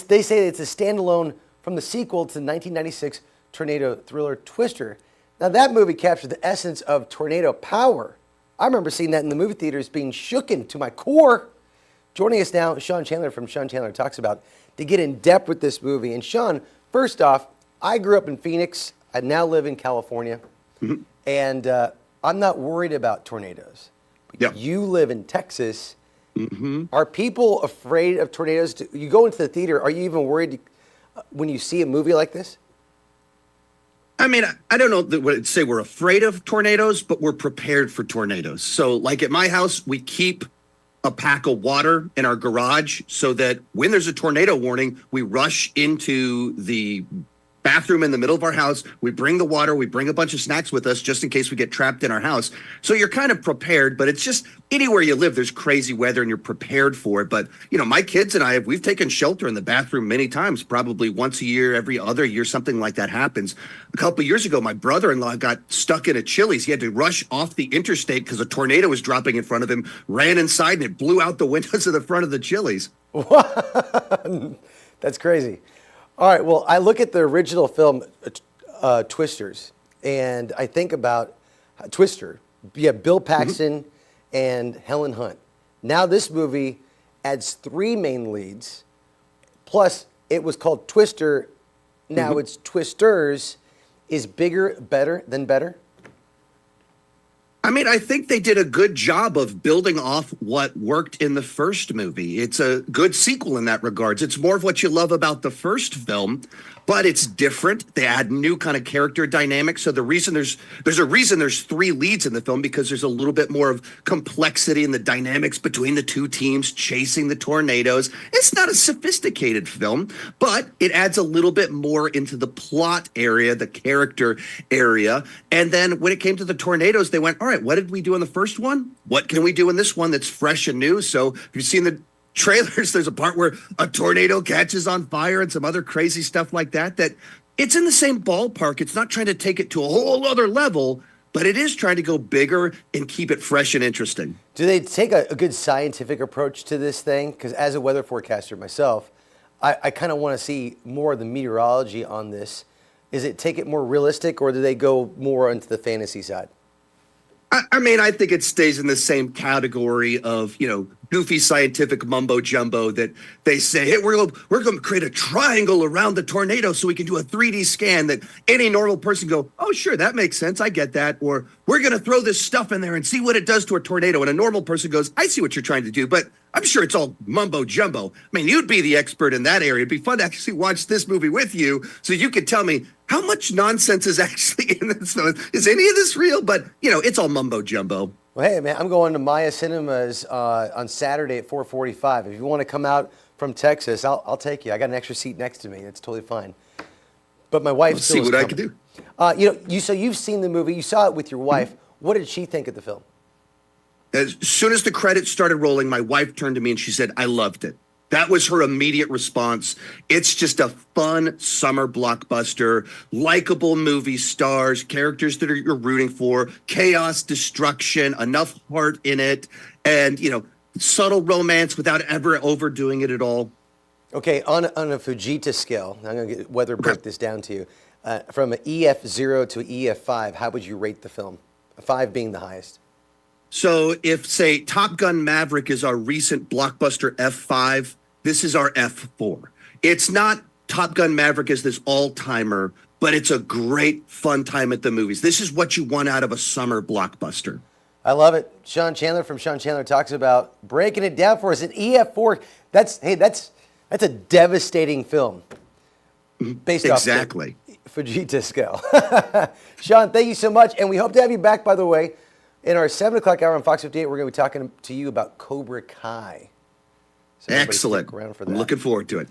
They say it's a standalone from the sequel to the 1996 tornado thriller Twister. Now, that movie captured the essence of tornado power. I remember seeing that in the movie theaters, being shooken to my core. Joining us now, Sean Chandler from Sean Chandler Talks About, to get in depth with this movie. And Sean, first off, I grew up in Phoenix. I now live in California. Mm-hmm. And I'm not worried about tornadoes. Yep. You live in Texas. Mm-hmm. Are people afraid of tornadoes? You go into the theater, are you even worried when you see a movie like this? I mean, I don't know that would say we're afraid of tornadoes, but we're prepared for tornadoes. So like at my house, we keep a pack of water in our garage so that when there's a tornado warning, we rush into the bathroom in the middle of our house. We bring the water, we bring a bunch of snacks with us just in case we get trapped in our house. So you're kind of prepared, but it's just anywhere you live, there's crazy weather and you're prepared for it. But, you know, my kids and we've taken shelter in the bathroom many times, probably once a year, every other year, something like that happens. A couple of years ago, my brother-in-law got stuck in a Chili's. He had to rush off the interstate because a tornado was dropping in front of him, ran inside, and it blew out the windows of the front of the Chili's. That's crazy. All right, well, I look at the original film, Twisters, and I think about Twister. You have Bill Paxton and Helen Hunt. Now this movie adds 3 main leads, plus it was called Twister. Now it's Twisters. Is bigger better than better? I mean, I think they did a good job of building off what worked in the first movie. It's a good sequel in that regards. It's more of what you love about the first film, but it's different. They add new kind of character dynamics. So the reason there's a reason there's 3 leads in the film, because there's a little bit more of complexity in the dynamics between the 2 teams chasing the tornadoes. It's not a sophisticated film, but it adds a little bit more into the plot area, the character area. And then when it came to the tornadoes, they went, all right, what did we do in the first one? What can we do in this one that's fresh and new? So if you've seen the trailers, there's a part where a tornado catches on fire and some other crazy stuff like that, that it's in the same ballpark. It's not trying to take it to a whole other level, but it is trying to go bigger and keep it fresh and interesting. Do they take a good scientific approach to this thing? Because as a weather forecaster myself, I kind of want to see more of the meteorology on this. Is it take it more realistic, or do they go more into the fantasy side? I mean, I think it stays in the same category of, you know, goofy scientific mumbo jumbo that they say, hey, we're going to create a triangle around the tornado so we can do a 3D scan that any normal person go, oh, sure, that makes sense. I get that. Or we're going to throw this stuff in there and see what it does to a tornado. And a normal person goes, I see what you're trying to do, but I'm sure it's all mumbo jumbo. I mean, you'd be the expert in that area. It'd be fun to actually watch this movie with you so you could tell me how much nonsense is actually in this. Is any of this real? But, you know, it's all mumbo jumbo. Well, hey, man, I'm going to Maya Cinemas on Saturday at 4:45. If you want to come out from Texas, I'll take you. I got an extra seat next to me. It's totally fine. But my wife Let's still see what is I can do. You know, you've seen the movie. You saw it with your wife. What did she think of the film? As soon as the credits started rolling, my wife turned to me and she said, I loved it. That was her immediate response. It's just a fun summer blockbuster, likable movie stars, characters that you're rooting for, chaos, destruction, enough heart in it, and, you know, subtle romance without ever overdoing it at all. Okay, on a Fujita scale, I'm going to break this down to you. From an EF0 to an EF5, how would you rate the film? 5 being the highest. So if, say, Top Gun Maverick is our recent blockbuster F5, this is our F4. It's not Top Gun Maverick as this all-timer, but it's a great fun time at the movies. This is what you want out of a summer blockbuster. I love it. Sean Chandler from Sean Chandler Talks About, breaking it down for us. An EF4, that's a devastating film based off the Fujita scale. Sean, thank you so much, and we hope to have you back, by the way. In our 7 o'clock hour on Fox 58, we're going to be talking to you about Cobra Kai. So excellent. stick around for that. I'm looking forward to it.